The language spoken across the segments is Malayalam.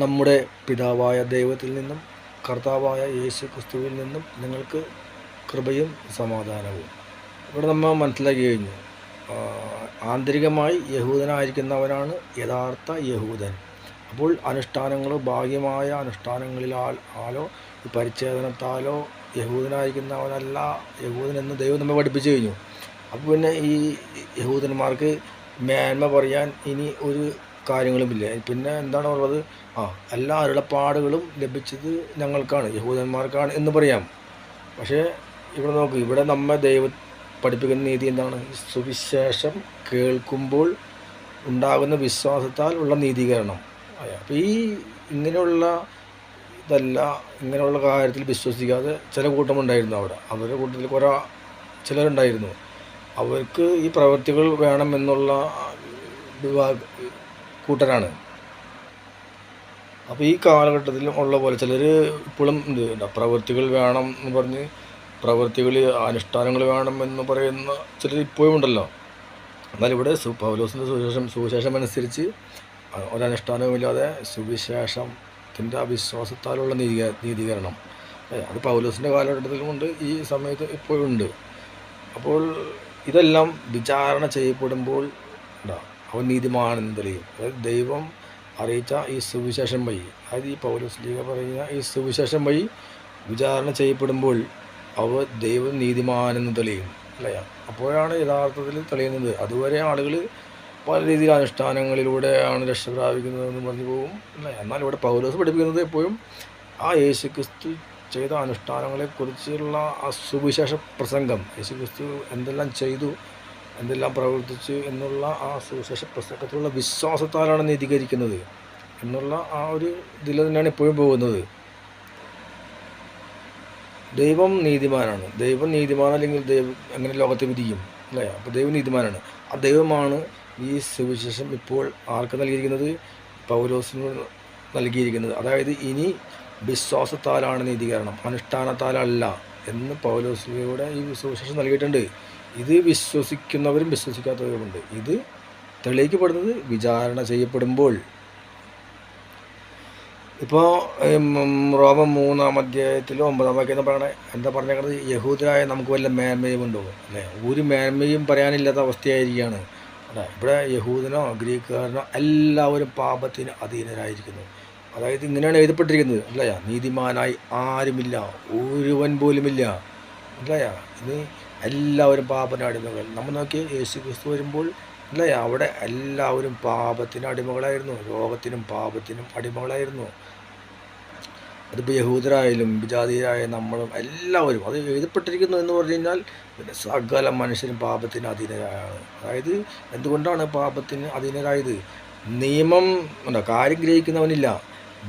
നമ്മുടെ പിതാവായ ദൈവത്തിൽ നിന്നും കർത്താവായ യേശു ക്രിസ്തുവിൽ നിന്നും നിങ്ങൾക്ക് കൃപയും സമാധാനവും. ഇവിടെ നമ്മൾ മനസ്സിലാക്കി കഴിഞ്ഞു, ആന്തരികമായി യഹൂദനായിരിക്കുന്നവനാണ് യഥാർത്ഥ യഹൂദൻ. അപ്പോൾ അനുഷ്ഠാനങ്ങൾ, ഭാഗ്യമായ അനുഷ്ഠാനങ്ങളിലാലോ പരിച്ഛേദനത്താലോ യഹൂദനായിരിക്കുന്നവനല്ല യഹൂദനെന്ന് ദൈവം നമ്മെ പഠിപ്പിച്ചു കഴിഞ്ഞു. അപ്പോൾ പിന്നെ ഈ യഹൂദന്മാർക്ക് മേന്മ പറയാൻ ഇനി ഒരു കാര്യങ്ങളുമില്ല. പിന്നെ എന്താണ് ഉള്ളത്? എല്ലാ അരുളപ്പാടുകളും ലഭിച്ചത് ഞങ്ങൾക്കാണ്, യഹൂദന്മാർക്കാണ് എന്ന് പറയാം. പക്ഷേ ഇവിടെ നോക്ക്, ഇവിടെ നമ്മെ ദൈവം പഠിപ്പിക്കുന്ന നീതി എന്താണ്? സുവിശേഷം കേൾക്കുമ്പോൾ ഉണ്ടാകുന്ന വിശ്വാസത്താൽ ഉള്ള നീതീകരണം. അപ്പോൾ ഇങ്ങനെയുള്ള ഇങ്ങനെയുള്ള കാര്യത്തിൽ വിശ്വസിക്കാതെ ചില കൂട്ടമുണ്ടായിരുന്നു അവിടെ. അവരുടെ കൂട്ടത്തിൽ ചിലരുണ്ടായിരുന്നു. അവർക്ക് ഈ പ്രവൃത്തികൾ വേണമെന്നുള്ള കൂട്ടരാണ്. അപ്പോൾ ഈ കാലഘട്ടത്തിൽ ഉള്ള പോലെ ചിലർ ഇപ്പോഴും പ്രവൃത്തികൾ വേണം എന്ന് പറഞ്ഞ്, പ്രവൃത്തികൾ അനുഷ്ഠാനങ്ങൾ വേണം എന്ന് പറയുന്ന ചിലർ ഇപ്പോഴും ഉണ്ടല്ലോ. എന്നാൽ ഇവിടെ പൗലോസിൻ്റെ സുവിശേഷം അനുസരിച്ച് ഒരനുഷ്ഠാനവുമില്ലാതെ സുവിശേഷത്തിൻ്റെ വിശ്വാസത്താലുള്ള നീതീകരണം അത് പൗലോസിൻ്റെ കാലഘട്ടത്തിലുമുണ്ട്, ഈ സമയത്ത് ഇപ്പോഴും ഉണ്ട്. അപ്പോൾ ഇതെല്ലാം വിചാരണ ചെയ്യപ്പെടുമ്പോൾ അവൻ നീതിമാനെന്ന് തെളിയും. അതായത് ദൈവം അറിയിച്ച ഈ സുവിശേഷം വഴി, അതായത് ഈ പൗലോസ് പറയുന്ന ഈ സുവിശേഷം വഴി വിചാരണ ചെയ്യപ്പെടുമ്പോൾ ദൈവം നീതിമാനെന്ന് തെളിയും, അല്ലേ? അപ്പോഴാണ് യഥാർത്ഥത്തിൽ തെളിയുന്നത്. അതുവരെ ആളുകൾ പല രീതിയിൽ അനുഷ്ഠാനങ്ങളിലൂടെയാണ് രക്ഷ പ്രാപിക്കുന്നതെന്ന് പറഞ്ഞു പോകും, അല്ലേ? എന്നാൽ ഇവിടെ പൗലോസ് പഠിപ്പിക്കുന്നത് എപ്പോഴും ആ യേശുക്രിസ്തു ചെയ്ത അനുഷ്ഠാനങ്ങളെക്കുറിച്ചുള്ള ആ സുവിശേഷ പ്രസംഗം, യേശുക്രിസ്തു എന്തെല്ലാം ചെയ്തു, എന്തെല്ലാം പ്രവർത്തിച്ചു എന്നുള്ള ആ സുവിശേഷ പ്രസംഗത്തിലുള്ള വിശ്വാസത്താലാണ് നീതീകരിക്കുന്നത് എന്നുള്ള ആ ഒരു ഇതിൽ തന്നെയാണ് ഇപ്പോഴും പോകുന്നത്. ദൈവം നീതിമാനാണ്. ദൈവം നീതിമാനല്ലെങ്കിൽ ദൈവം എങ്ങനെ ലോകത്തെ വിധിക്കും, അല്ലേ? അപ്പോൾ ദൈവം നീതിമാനാണ്. ആ ദൈവമാണ് ഈ സുവിശേഷം ഇപ്പോൾ ആർക്ക് നൽകിയിരിക്കുന്നത്? പൗലോസിന് നൽകിയിരിക്കുന്നത്. അതായത് ഇനി വിശ്വാസത്താലാണ് നീതീകരണം, അനുഷ്ഠാനത്താലല്ല എന്ന് പൗലോസിലൂടെ ഈ സുവിശേഷം നൽകിയിട്ടുണ്ട്. ഇത് വിശ്വസിക്കുന്നവരും വിശ്വസിക്കാത്തവരുമുണ്ട്. ഇത് തെളിയിക്കപ്പെടുന്നത് വിചാരണ ചെയ്യപ്പെടുമ്പോൾ. ഇപ്പോൾ റോമൻ 3-ാം അധ്യായത്തിലോ 9-ാം വാക്യം എന്താ പറഞ്ഞേക്കുന്നത്? യഹൂദരായ നമുക്ക് വല്ല മേന്മയും ഉണ്ടോ, അല്ലേ? ഒരു മേന്മയും പറയാനില്ലാത്ത അവസ്ഥയായിരിക്കുകയാണ്. അല്ലേ? ഇവിടെ യഹൂദനോ ഗ്രീക്കുകാരനോ എല്ലാവരും പാപത്തിന് അധീനരായിരിക്കുന്നു. അതായത് ഇങ്ങനെയാണ് എഴുതപ്പെട്ടിരിക്കുന്നത്, അല്ലേ? നീതിമാനായി ആരുമില്ല, ഒരുവൻ പോലുമില്ല, അല്ലേ? ഇനി എല്ലാവരും പാപത്തിന് അടിമകൾ. നമ്മൾ നോക്കി യേശു ക്രിസ്തു വരുമ്പോൾ, അല്ലേ, അവിടെ എല്ലാവരും പാപത്തിന് അടിമകളായിരുന്നു, രോഗത്തിനും പാപത്തിനും അടിമകളായിരുന്നു. അതിപ്പോൾ യഹൂദരായാലും വിജാതിയരായ നമ്മളും എല്ലാവരും അത് എഴുതപ്പെട്ടിരിക്കുന്നു എന്ന് പറഞ്ഞു കഴിഞ്ഞാൽ പിന്നെ സകല മനുഷ്യരും പാപത്തിന് അധീനരായാണ്. അതായത് എന്തുകൊണ്ടാണ് പാപത്തിന് അധീനരായത്? നിയമം കാര്യം ഗ്രഹിക്കുന്നവനില്ല,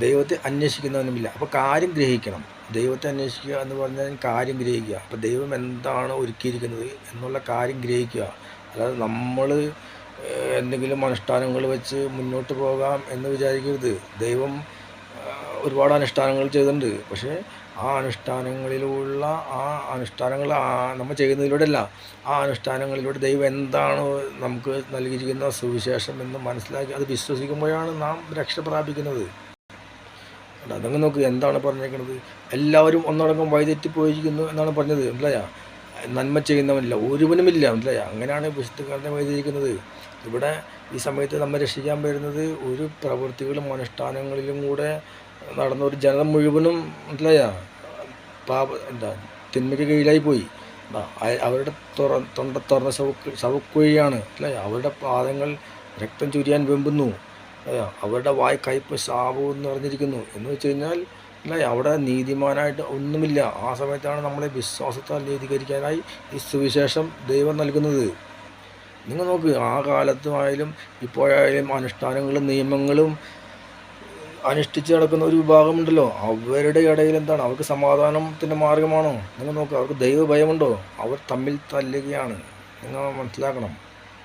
ദൈവത്തെ അന്വേഷിക്കുന്നവനുമില്ല. അപ്പോൾ കാര്യം ഗ്രഹിക്കണം. ദൈവത്തെ അന്വേഷിക്കുക എന്ന് പറഞ്ഞാൽ കാര്യം ഗ്രഹിക്കുക. അപ്പോൾ ദൈവം എന്താണ് ഒരുക്കിയിരിക്കുന്നത് എന്നുള്ള കാര്യം ഗ്രഹിക്കുക. അല്ലാതെ നമ്മൾ എന്തെങ്കിലും അനുഷ്ഠാനങ്ങൾ വെച്ച് മുന്നോട്ട് പോകാം എന്ന് വിചാരിക്കരുത്. ദൈവം ഒരുപാട് അനുഷ്ഠാനങ്ങൾ ചെയ്തിട്ടുണ്ട്. പക്ഷേ ആ അനുഷ്ഠാനങ്ങളിലുള്ള അനുഷ്ഠാനങ്ങൾ നമ്മൾ ചെയ്യുന്നതിലൂടെ അല്ല, ആ അനുഷ്ഠാനങ്ങളിലൂടെ ദൈവം എന്താണ് നമുക്ക് നൽകിയിരിക്കുന്ന സുവിശേഷം എന്ന് മനസ്സിലാക്കി അത് വിശ്വസിക്കുമ്പോഴാണ് നാം രക്ഷ പ്രാപിക്കുന്നത്. അതങ്ങ് നോക്ക്, എന്താണ് പറഞ്ഞേക്കുന്നത്? എല്ലാവരും ഒന്നടങ്കം വഴിതെറ്റിപ്പോയിരിക്കുന്നു എന്നാണ് പറഞ്ഞത്, മനസ്സിലായ? നന്മ ചെയ്യുന്നവനില്ല, ഒരുവനുമില്ല, മനസ്സിലായ? അങ്ങനെയാണ് വിശുദ്ധകാരനെ എഴുതിയിരിക്കുന്നത്. ഇവിടെ ഈ സമയത്ത് നമ്മെ രക്ഷിക്കാൻ വരുന്നത് ഒരു പ്രവൃത്തികളും അനുഷ്ഠാനങ്ങളിലും കൂടെ നടന്ന ഒരു ജനത മുഴുവനും, മനസ്സിലായ, തിന്മയ്ക്ക് കീഴിലായി പോയി. അവരുടെ തൊണ്ട തുറന്ന ശവക്കുഴിയാണ്, അല്ലേ? അവരുടെ പാദങ്ങൾ രക്തം ചുരിയാൻ വെമ്പുന്നു, അവരുടെ വായ് കയ്പ് ശാപവും നിറഞ്ഞിരിക്കുന്നു എന്ന് വെച്ച് കഴിഞ്ഞാൽ, അല്ലേ, അവിടെ നീതിമാനായിട്ട് ഒന്നുമില്ല. ആ സമയത്താണ് നമ്മളെ വിശ്വാസത്താൽ നീതീകരിക്കാനായി ഈ സുവിശേഷം ദൈവം നൽകുന്നത്. നിങ്ങൾ നോക്ക്, ആ കാലത്തുമായാലും ഇപ്പോഴായാലും അനുഷ്ഠാനങ്ങളും നിയമങ്ങളും അനുഷ്ഠിച്ച് നടക്കുന്ന ഒരു വിഭാഗമുണ്ടല്ലോ. അവരുടെ ഇടയിൽ എന്താണ്? അവർക്ക് സമാധാനത്തിൻ്റെ മാർഗമാണോ? നിങ്ങൾ നോക്കുക, അവർക്ക് ദൈവഭയമുണ്ടോ? അവർ തമ്മിൽ തല്ലുകയാണ്. നിങ്ങൾ മനസ്സിലാക്കണം,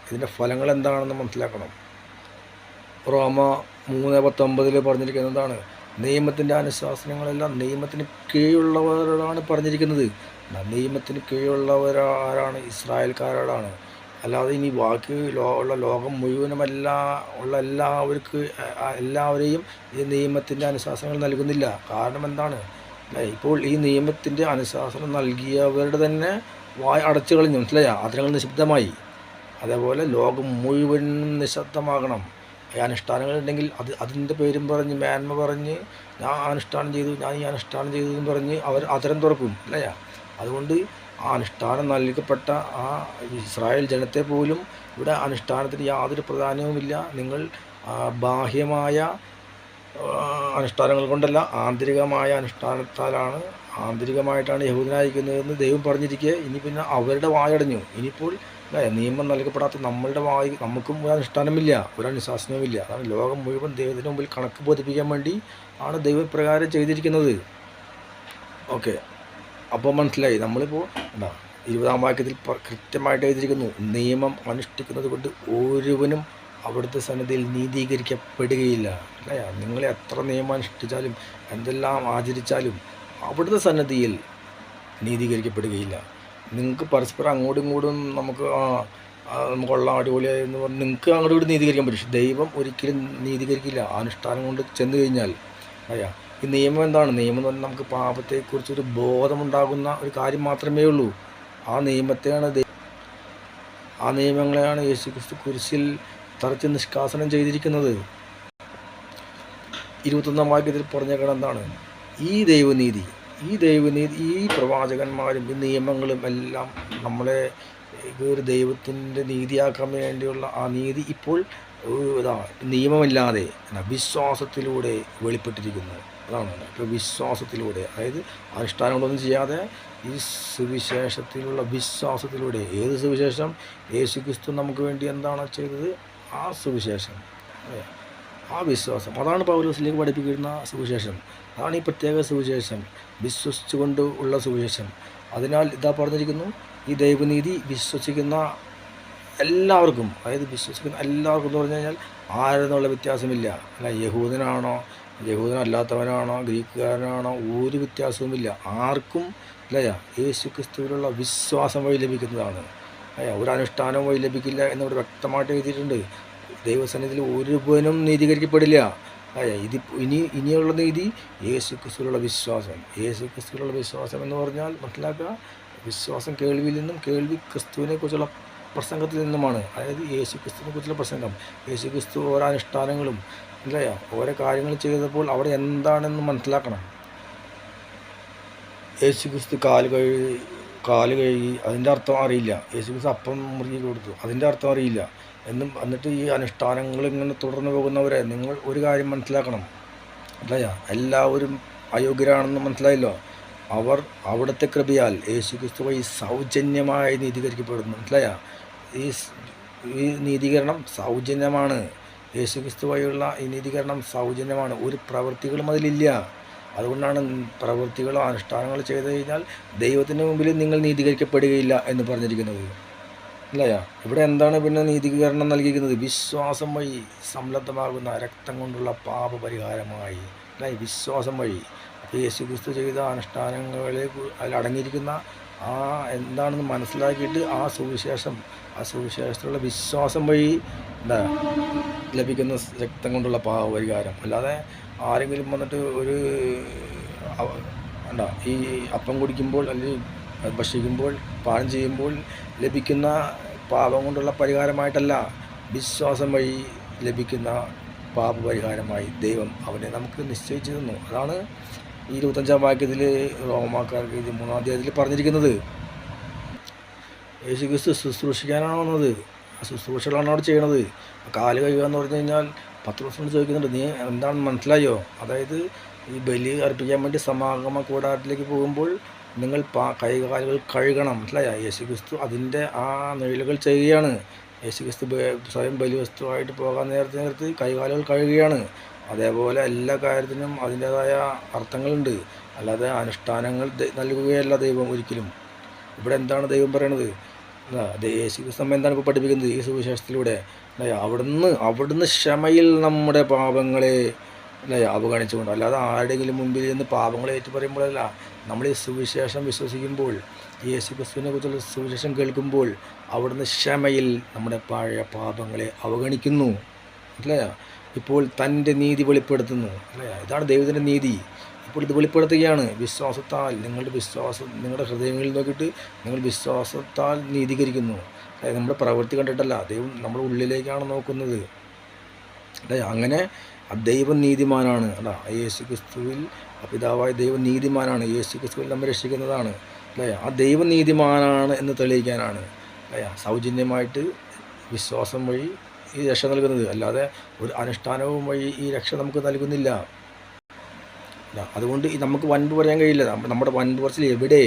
ഇതിൻ്റെ ഫലങ്ങൾ എന്താണെന്ന് മനസ്സിലാക്കണം. റോമ 3:19 പറഞ്ഞിരിക്കുന്നതാണ്, നിയമത്തിൻ്റെ അനുശാസനങ്ങളെല്ലാം നിയമത്തിന് കീഴുള്ളവരോടാണ് പറഞ്ഞിരിക്കുന്നത്. നിയമത്തിന് കീഴുള്ളവരാരാണ്? ഇസ്രായേൽക്കാരോടാണ്. അല്ലാതെ ഇനി ബാക്കി ഉള്ള ലോകം മുഴുവനുമല്ല ഉള്ള എല്ലാവരെയും ഈ നിയമത്തിൻ്റെ അനുശാസനങ്ങൾ നൽകുന്നില്ല. കാരണം എന്താണ്? ഇപ്പോൾ ഈ നിയമത്തിൻ്റെ അനുശാസനം നൽകിയവരുടെ തന്നെ വായ അടച്ചു കളഞ്ഞു, മനസ്സിലായോ? അതിനങ്ങൾ നിശബ്ദമായി. അതേപോലെ ലോകം മുഴുവൻ നിശബ്ദമാകണം. ഈ അനുഷ്ഠാനങ്ങളുണ്ടെങ്കിൽ അതിൻ്റെ പേരും പറഞ്ഞ് മേന്മ പറഞ്ഞ് ഞാൻ ഈ അനുഷ്ഠാനം ചെയ്തു എന്ന് പറഞ്ഞ് അവർ അതരം തുറക്കും, അല്ലയാ? അതുകൊണ്ട് ആ അനുഷ്ഠാനം നൽകപ്പെട്ട ആ ഇസ്രായേൽ ജനത്തെ പോലും ഇവിടെ അനുഷ്ഠാനത്തിന് യാതൊരു പ്രാധാന്യവുമില്ല. നിങ്ങൾ ബാഹ്യമായ അനുഷ്ഠാനങ്ങൾ കൊണ്ടല്ല, ആന്തരികമായ അനുഷ്ഠാനത്താലാണ്, ആന്തരികമായിട്ടാണ് യഹൂദനായിരിക്കുന്നതെന്ന് ദൈവം പറഞ്ഞിരിക്കെ ഇനി പിന്നെ അവരുടെ വായടഞ്ഞു. ഇനിയിപ്പോൾ നിയമം നൽകപ്പെടാത്ത നമ്മളുടെ നമുക്കും ഒരു അനുഷ്ഠാനമില്ല, ഒരു അനുശാസനവുമില്ല. അതാണ് ലോകം മുഴുവൻ ദൈവത്തിന് മുമ്പിൽ കണക്ക് ബോധിപ്പിക്കാൻ വേണ്ടി ആണ് ദൈവപ്രകാരം ചെയ്തിരിക്കുന്നത്. ഓക്കെ, അപ്പോൾ മനസ്സിലായി. നമ്മളിപ്പോൾ 20-ാം വാക്യത്തിൽ കൃത്യമായിട്ട് എഴുതിയിരിക്കുന്നു, നിയമം അനുഷ്ഠിക്കുന്നത് കൊണ്ട് ഒരുവനും അവിടുത്തെ സന്നിധിയിൽ നീതീകരിക്കപ്പെടുകയില്ല. അല്ലേ? നിങ്ങൾ എത്ര നിയമം അനുഷ്ഠിച്ചാലും എന്തെല്ലാം ആചരിച്ചാലും അവിടുത്തെ സന്നിധിയിൽ നീതീകരിക്കപ്പെടുകയില്ല. നിങ്ങൾക്ക് പരസ്പരം അങ്ങോട്ടും ഇങ്ങോട്ടും നമുക്ക് കൊള്ളാം അടിപൊളിയായി എന്ന് പറഞ്ഞ് നിങ്ങൾക്ക് അങ്ങോട്ടും ഇങ്ങോട്ട് നീതീകരിക്കാൻ പറ്റും. പക്ഷേ ദൈവം ഒരിക്കലും നീതീകരിക്കില്ല അനുഷ്ഠാനം കൊണ്ട് ചെന്ന് കഴിഞ്ഞാൽ. അയ്യാ, ഈ നിയമം എന്താണ്? നിയമം എന്ന് പറഞ്ഞാൽ നമുക്ക് പാപത്തെക്കുറിച്ചൊരു ബോധമുണ്ടാകുന്ന ഒരു കാര്യം മാത്രമേ ഉള്ളൂ. ആ നിയമങ്ങളെയാണ് യേശുക്രിസ്തു കുരിശിൽ തറച്ച് നിഷ്കാസനം ചെയ്തിരിക്കുന്നത്. 21-ാം വാക്യത്തിൽ പറഞ്ഞേക്കണം എന്താണ്? ഈ ദൈവനീതി, ഈ പ്രവാചകന്മാരും ഈ നിയമങ്ങളും എല്ലാം നമ്മളെ ഒരു ദൈവത്തിൻ്റെ നീതിയാക്കാൻ വേണ്ടിയുള്ള ആ നീതി ഇപ്പോൾ നിയമമില്ലാതെ വിശ്വാസത്തിലൂടെ വെളിപ്പെട്ടിരിക്കുന്നു. അതാണ് ഇപ്പോൾ വിശ്വാസത്തിലൂടെ, അതായത് അനുഷ്ഠാനങ്ങളൊന്നും ചെയ്യാതെ ഈ സുവിശേഷത്തിലുള്ള വിശ്വാസത്തിലൂടെ. ഏത് സുവിശേഷം? യേശുക്രിസ്തു നമുക്ക് വേണ്ടി എന്താണ് ചെയ്തത്? ആ സുവിശേഷം, ആ വിശ്വാസം, അതാണ് പൗലോസിലേക്ക് പഠിപ്പിക്കുന്ന സുവിശേഷം. അതാണ് ഈ പ്രത്യേക സുവിശേഷം, വിശ്വസിച്ചുകൊണ്ട് ഉള്ള സുവിശേഷം. അതിനാൽ ഇതാ പറഞ്ഞിരിക്കുന്നു, ഈ ദൈവനീതി വിശ്വസിക്കുന്ന എല്ലാവർക്കും, അതായത് വിശ്വസിക്കുന്ന എല്ലാവർക്കും എന്ന് പറഞ്ഞു കഴിഞ്ഞാൽ ആരെന്നുള്ള വ്യത്യാസമില്ല. അല്ല, യഹൂദനല്ലാത്തവനാണോ ഗ്രീക്കുകാരനാണോ ഒരു വ്യത്യാസവുമില്ല. ആർക്കും അല്ലയാ യേശുക്രിസ്തുവിലുള്ള വിശ്വാസം വഴി ലഭിക്കുന്നതാണ്. ഒരു അനുഷ്ഠാനവും വഴി ലഭിക്കില്ല എന്നിവിടെ വ്യക്തമായിട്ട് എഴുതിയിട്ടുണ്ട്. ദൈവസന്നിധിയിൽ ഒരുവനും നീതീകരിക്കപ്പെടില്ല. ഇനിയുള്ള നീതി യേശുക്രിസ്തുവിലുള്ള വിശ്വാസം. യേശുക്രിസ്തുവിലുള്ള വിശ്വാസം എന്ന് പറഞ്ഞാൽ മനസ്സിലാക്കുക, വിശ്വാസം കേൾവിയിൽ നിന്നും, കേൾവി ക്രിസ്തുവിനെ കുറിച്ചുള്ള പ്രസംഗത്തിൽ നിന്നുമാണ്. അതായത് യേശുക്രിസ്തുവിനെ കുറിച്ചുള്ള പ്രസംഗം. യേശുക്രിസ്തു ഓരോ അനുഷ്ഠാനങ്ങളും അല്ലയാ ഓരോ കാര്യങ്ങൾ ചെയ്തപ്പോൾ അവിടെ എന്താണെന്ന് മനസ്സിലാക്കണം. യേശുക്രിസ്തു കാല് കഴുകി അതിൻ്റെ അർത്ഥം അറിയില്ല. യേശുക്രിസ്തു അപ്പം മുറുകി കൊടുത്തു, അതിൻ്റെ അർത്ഥം അറിയില്ല. എന്നിട്ട് ഈ അനുഷ്ഠാനങ്ങൾ ഇങ്ങനെ തുടർന്ന് പോകുന്നവരെ നിങ്ങൾ ഒരു കാര്യം മനസ്സിലാക്കണം, അല്ലയാ എല്ലാവരും അയോഗ്യരാണെന്ന് മനസ്സിലായല്ലോ. അവർ അവിടുത്തെ കൃപയാൽ യേശുക്രിസ്തു വഴി സൗജന്യമായി നീതീകരിക്കപ്പെടുന്നു. മനസ്സിലായ? ഈ നീതീകരണം സൗജന്യമാണ്. യേശുക്രിസ്തു വഴിയുള്ള ഈ നീതീകരണം സൗജന്യമാണ്. ഒരു പ്രവൃത്തികളും അതിലില്ല. അതുകൊണ്ടാണ് പ്രവൃത്തികളോ അനുഷ്ഠാനങ്ങളോ ചെയ്തു കഴിഞ്ഞാൽ ദൈവത്തിൻ്റെ മുമ്പിൽ നിങ്ങൾ നീതീകരിക്കപ്പെടുകയില്ല എന്ന് പറഞ്ഞിരിക്കുന്നത്. അല്ലയാ, ഇവിടെ എന്താണ് പിന്നെ നീതീകരണം നൽകിയിരിക്കുന്നത്? വിശ്വാസം വഴി സംലബ്ധമാകുന്ന രക്തം കൊണ്ടുള്ള പാപപരിഹാരമായി. അല്ല, വിശ്വാസം വഴി. അപ്പോൾ യേശുക്രിസ്തു ചെയ്ത അനുഷ്ഠാനങ്ങളെ അതിലടങ്ങിയിരിക്കുന്ന എന്താണെന്ന് മനസ്സിലാക്കിയിട്ട് ആ സുവിശേഷത്തിലുള്ള വിശ്വാസം വഴി ലഭിക്കുന്ന രക്തം കൊണ്ടുള്ള പാപപരിഹാരം. അല്ലാതെ ആരെങ്കിലും വന്നിട്ട് ഈ അപ്പം കുടിക്കുമ്പോൾ അല്ലെങ്കിൽ ഭക്ഷിക്കുമ്പോൾ പാനം ചെയ്യുമ്പോൾ ലഭിക്കുന്ന പാപം കൊണ്ടുള്ള പരിഹാരമായിട്ടല്ല, വിശ്വാസം വഴി ലഭിക്കുന്ന പാപപരിഹാരമായി ദൈവം അവനെ നമുക്ക് നിശ്ചയിച്ചു തന്നു. അതാണ് 25-ാം വാക്യത്തിൽ റോമാക്കാർക്ക് 3-ാം അധ്യായത്തിൽ പറഞ്ഞിരിക്കുന്നത്. യേശുക്രിസ്തു ശുശ്രൂഷിക്കാനാണ് വന്നത്, ശുശ്രൂഷകളാണ് അവിടെ ചെയ്യണത്. കാല് കഴുകുക എന്ന് പറഞ്ഞു കഴിഞ്ഞാൽ പത്രോസിനോട് ചോദിക്കുന്നുണ്ട്, നീ എന്താണെന്ന് മനസ്സിലായോ? അതായത് ഈ ബലി അർപ്പിക്കാൻ വേണ്ടി സമാഗമ കൂടാരത്തിലേക്ക് പോകുമ്പോൾ നിങ്ങൾ കൈകാലുകൾ കഴുകണം. മനസ്സിലായോ? യേശുക്രിസ്തു അതിൻ്റെ ആ നിഴലുകൾ ചെയ്യുകയാണ്. യേശുക്രിസ്തു സ്വയം ബലിവസ്തുവായിട്ട് പോകാൻ നേരത്ത് കൈകാലുകൾ കഴുകുകയാണ്. അതേപോലെ എല്ലാ കാര്യത്തിനും അതിൻ്റേതായ അർത്ഥങ്ങളുണ്ട്. അല്ലാതെ അനുഷ്ഠാനങ്ങൾ നൽകുകയല്ല ദൈവം ഒരിക്കലും. ഇവിടെ എന്താണ് ദൈവം പറയണത്? യേശുക്രിസ്തു എന്താണ് ഇപ്പോൾ പഠിപ്പിക്കുന്നത് ഈ സുവിശേഷത്തിലൂടെ? അവിടുന്ന് ക്ഷമയിൽ നമ്മുടെ പാപങ്ങളെ അല്ലേ അവഗണിച്ചുകൊണ്ട്. അല്ലാതെ ആരുടെയെങ്കിലും മുമ്പിൽ നിന്ന് പാപങ്ങളെ ഏറ്റു പറയുമ്പോഴല്ല. നമ്മൾ ഈ സുവിശേഷം വിശ്വസിക്കുമ്പോൾ, ഈ യേശു ക്രിസ്തുവിനെ കുറിച്ചുള്ള സുവിശേഷം കേൾക്കുമ്പോൾ അവിടുന്ന് ക്ഷമയിൽ നമ്മുടെ പഴയ പാപങ്ങളെ അവഗണിക്കുന്നു. അല്ലേ? ഇപ്പോൾ തൻ്റെ നീതി വെളിപ്പെടുത്തുന്നു. അല്ലേ? ഇതാണ് ദൈവത്തിൻ്റെ നീതി. ഇപ്പോൾ ഇത് വെളിപ്പെടുത്തുകയാണ്. വിശ്വാസത്താൽ നിങ്ങളുടെ ഹൃദയങ്ങളിൽ നോക്കിയിട്ട് നിങ്ങൾ വിശ്വാസത്താൽ നീതീകരിക്കുന്നു. അതായത് നമ്മുടെ പ്രവൃത്തി കണ്ടിട്ടല്ല, ദൈവം നമ്മുടെ ഉള്ളിലേക്കാണ് നോക്കുന്നത്. അല്ലേ? അങ്ങനെ ദൈവം നീതിമാനാണ്. അല്ല, യേശു ക്രിസ്തുവിൽ പിതാവായ ദൈവം നീതിമാനാണ്. യേശു ക്രിസ്തുവിൽ നമ്മെ രക്ഷിക്കുന്നതാണ്. അല്ലേ? ആ ദൈവം നീതിമാനാണ് എന്ന് തെളിയിക്കാനാണ്, അല്ലേ, സൗജന്യമായിട്ട് വിശ്വാസം വഴി ഈ രക്ഷ നൽകുന്നത്. അല്ലാതെ ഒരു അനുഷ്ഠാനവും വഴി ഈ രക്ഷ നമുക്ക് നൽകുന്നില്ല. അതുകൊണ്ട് നമുക്ക് വൻപ് പറയാൻ കഴിയില്ല. നമ്മുടെ വൻപ് പറച്ചിൽ എവിടെ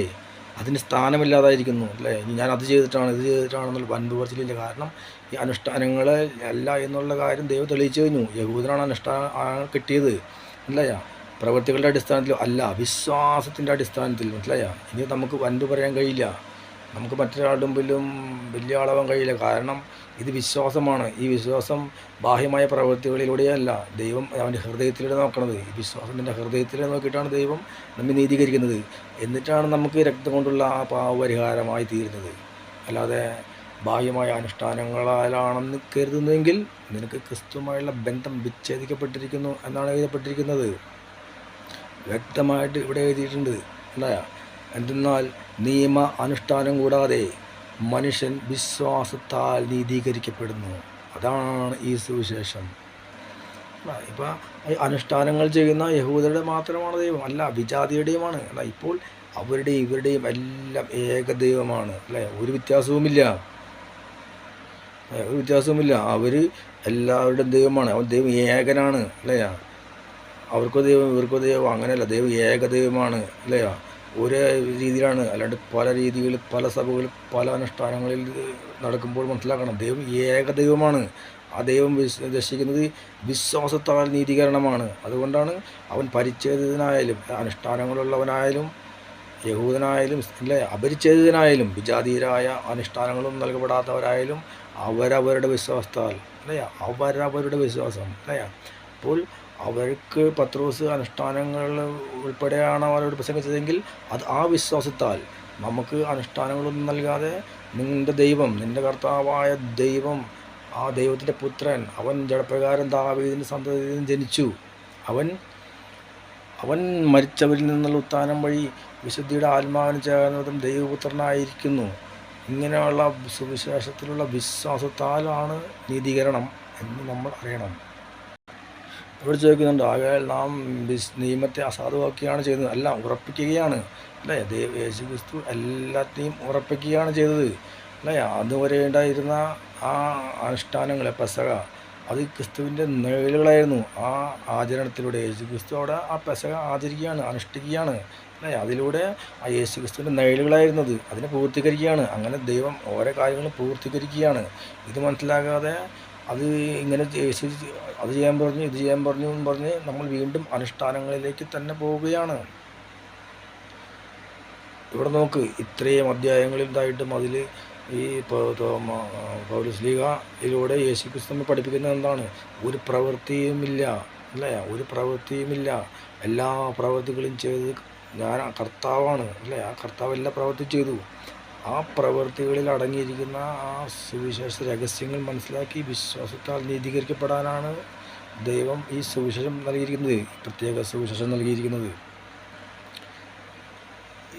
അതിന് സ്ഥാനമില്ലാതായിരിക്കുന്നു. അല്ലേ? ഞാൻ അത് ചെയ്തിട്ടാണ് ഇത് ചെയ്തിട്ടാണെന്നുള്ള വൻപ് പറച്ചിലില്ല. കാരണം ഈ അനുഷ്ഠാനങ്ങൾ അല്ല എന്നുള്ള കാര്യം ദൈവം തെളിയിച്ചു കഴിഞ്ഞു. യഹൂദനാണ് അനുഷ്ഠാനം കിട്ടിയത്. അല്ലയ പ്രവൃത്തികളുടെ അടിസ്ഥാനത്തിൽ അല്ല, വിശ്വാസത്തിൻ്റെ അടിസ്ഥാനത്തിൽ. മനസ്സിലായ? ഇനി നമുക്ക് വൻപ് പറയാൻ കഴിയില്ല. നമുക്ക് മറ്റൊരാളുടെ മുമ്പിലും വലിയ ആളാവാൻ കഴിയില്ല. കാരണം ഇത് വിശ്വാസമാണ്. ഈ വിശ്വാസം ബാഹ്യമായ പ്രവൃത്തികളിലൂടെയല്ല, ദൈവം അവൻ്റെ ഹൃദയത്തിലൂടെ നോക്കണത്. ഈ വിശ്വാസത്തിൻ്റെ ഹൃദയത്തിലൂടെ നോക്കിയിട്ടാണ് ദൈവം നമ്മെ നീതീകരിക്കുന്നത്. എന്നിട്ടാണ് നമുക്ക് രക്തം കൊണ്ടുള്ള ആ പാപപരിഹാരമായി തീരുന്നത്. അല്ലാതെ ബാഹ്യമായ അനുഷ്ഠാനങ്ങളാലാണെന്ന് കരുതുന്നതെങ്കിൽ നിനക്ക് ക്രിസ്തുവുമായുള്ള ബന്ധം വിച്ഛേദിക്കപ്പെട്ടിരിക്കുന്നു എന്നാണ് എഴുതപ്പെട്ടിരിക്കുന്നത്. വ്യക്തമായിട്ട് ഇവിടെ എഴുതിയിട്ടുണ്ട്. അല്ല, എന്തെന്നാൽ നിയമ അനുഷ്ഠാനം കൂടാതെ മനുഷ്യൻ വിശ്വാസത്താൽ നീതീകരിക്കപ്പെടുന്നു. അതാണ് ഈ സുവിശേഷം. ഇപ്പം ഈ അനുഷ്ഠാനങ്ങൾ ചെയ്യുന്ന യഹൂദരുടെ മാത്രമാണ് ദൈവം, അല്ല വിജാതിയുടെയുമാണ്. അല്ല, ഇപ്പോൾ അവരുടെയും ഇവരുടെയും എല്ലാം ഏകദൈവമാണ്. അല്ലേ? ഒരു വ്യത്യാസവുമില്ല. അവർ എല്ലാവരുടെയും ദൈവമാണ്. അവൻ ദൈവം ഏകനാണ്. അല്ലേ? അവർക്കോ ദൈവം ഇവർക്കോ ദൈവം അങ്ങനെയല്ല. ദൈവം ഏകദൈവമാണ്. അല്ലേ? ഒരേ രീതിയിലാണ്. അല്ലാണ്ട് പല രീതികളിൽ പല സഭകളിൽ പല അനുഷ്ഠാനങ്ങളിൽ നടക്കുമ്പോൾ മനസ്സിലാക്കണം, ദൈവം ഏകദൈവമാണ്. ആ ദൈവം ദർശിക്കുന്നത് വിശ്വാസത്താൽ നീതീകരണമാണ്. അതുകൊണ്ടാണ് അവൻ പരിച്ഛേദിതനായാലും അനുഷ്ഠാനങ്ങളുള്ളവനായാലും യഹൂദനായാലും അല്ലേ അപരിച്ഛേദിതനായാലും വിജാതീയരായ അനുഷ്ഠാനങ്ങളൊന്നും നൽകപ്പെടാത്തവരായാലും അവരവരുടെ വിശ്വാസത്താൽ അല്ലേ അവരവരുടെ വിശ്വാസം അല്ലേ. അപ്പോൾ അവർക്ക് പത്രോസ് അനുഷ്ഠാനങ്ങൾ ഉൾപ്പെടെയാണ് അവരോട് പ്രസംഗിച്ചതെങ്കിൽ അത് ആ വിശ്വാസത്താൽ നമുക്ക് അനുഷ്ഠാനങ്ങളൊന്നും നൽകാതെ നിൻ്റെ ദൈവം, നിൻ്റെ കർത്താവായ ദൈവം, ആ ദൈവത്തിൻ്റെ പുത്രൻ, അവൻ ജഡപ്രകാരം ദാവീദിൻ്റെ സന്തതിയിൽ നിന്ന് ജനിച്ചു, അവൻ മരിച്ചവരിൽ നിന്നുള്ള ഉത്ഥാനം വഴി വിശുദ്ധിയുടെ ആത്മാവിന് ചേർന്നതും ദൈവപുത്രനായിരിക്കുന്നു. ഇങ്ങനെയുള്ള സുവിശേഷത്തിലുള്ള വിശ്വാസത്താലാണ് നീതീകരണം എന്ന് നമ്മൾ അറിയണം. ഇവിടെ ചോദിക്കുന്നുണ്ട്, ആകയാൽ നാം നിയമത്തെ അസാധുവാക്കുകയാണ് ചെയ്യുന്നത്? അല്ല, ഉറപ്പിക്കുകയാണ് അല്ലേ. യേശു ക്രിസ്തു എല്ലാത്തെയും ഉറപ്പിക്കുകയാണ് ചെയ്തത് അല്ലേ. അതുവരെ ഉണ്ടായിരുന്ന ആ അനുഷ്ഠാനങ്ങളെ പെസക അത് ക്രിസ്തുവിൻ്റെ നിഴലുകളായിരുന്നു. ആ ആചരണത്തിലൂടെ യേശു ക്രിസ്തു അവിടെ ആ പെസക ആചരിക്കുകയാണ്, അനുഷ്ഠിക്കുകയാണ് അല്ലേ. അതിലൂടെ ആ യേശു ക്രിസ്തുവിൻ്റെ നിഴലുകളായിരുന്നത് അതിനെ പൂർത്തീകരിക്കുകയാണ്. അങ്ങനെ ദൈവം ഓരോ കാര്യങ്ങളും പൂർത്തീകരിക്കുകയാണ്. ഇത് മനസ്സിലാകാതെ അത് ഇങ്ങനെ അത് ചെയ്യാൻ പറഞ്ഞു ഇത് ചെയ്യാൻ പറഞ്ഞു എന്ന് പറഞ്ഞ് നമ്മൾ വീണ്ടും അനുഷ്ഠാനങ്ങളിലേക്ക് തന്നെ പോവുകയാണ്. ഇവിടെ ഇത്രയും അധ്യായങ്ങളിലായിട്ടും അതിൽ ഈ പൗലോസ്ലീഹ ഇതിലൂടെ യേശു ക്രിസ്തു പഠിപ്പിക്കുന്നത് എന്താണ്? ഒരു പ്രവൃത്തിയുമില്ല അല്ലേ, ഒരു പ്രവൃത്തിയുമില്ല. എല്ലാ പ്രവൃത്തികളും ചെയ്ത് ഞാൻ കർത്താവാണ് അല്ലേ. ആ കർത്താവ് എല്ലാ പ്രവൃത്തി ചെയ്തു. ആ പ്രവൃത്തികളിൽ അടങ്ങിയിരിക്കുന്ന ആ സുവിശേഷ രഹസ്യങ്ങൾ മനസ്സിലാക്കി വിശ്വാസത്താൽ നീതീകരിക്കപ്പെടാനാണ് ദൈവം ഈ സുവിശേഷം നൽകിയിരിക്കുന്നത്, പ്രത്യേക സുവിശേഷം നൽകിയിരിക്കുന്നത്.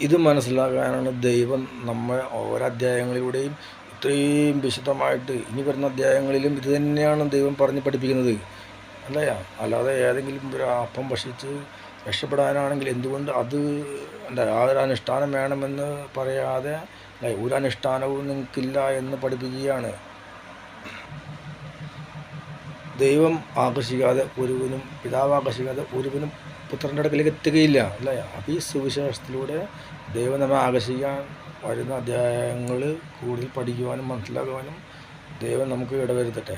ഇത് മനസ്സിലാക്കാനാണ് ദൈവം നമ്മെ ഓരോ അധ്യായങ്ങളിലൂടെയും ഇത്രയും വിശദമായിട്ട് ഇനി വരുന്ന അധ്യായങ്ങളിലും ഇത് തന്നെയാണ് ദൈവം പറഞ്ഞ് പഠിപ്പിക്കുന്നത് അല്ലേ. അല്ലാതെ ഏതെങ്കിലും ഒരു അപ്പം ഭക്ഷിച്ച് രക്ഷപ്പെടാനാണെങ്കിൽ എന്തുകൊണ്ട് അത് ആ ഒരു അനുഷ്ഠാനം വേണമെന്ന് പറയാതെ ഒരു അനുഷ്ഠാനവും നിങ്ങൾക്കില്ല എന്ന് പഠിപ്പിക്കുകയാണ്. ദൈവം ആകർഷിക്കാതെ ഒരുവനും, പിതാവ് ആകർഷിക്കാതെ ഒരുവനും പുത്രൻ്റെ അടുക്കലേക്ക് എത്തുകയില്ല അല്ലേ. അപ്പോൾ ഈ സുവിശേഷത്തിലൂടെ ദൈവം നമ്മെ ആകർഷിക്കാൻ വരുന്ന അധ്യായങ്ങൾ കൂടുതൽ പഠിക്കുവാനും മനസ്സിലാക്കുവാനും ദൈവം നമുക്ക് ഇടവരുത്തട്ടെ.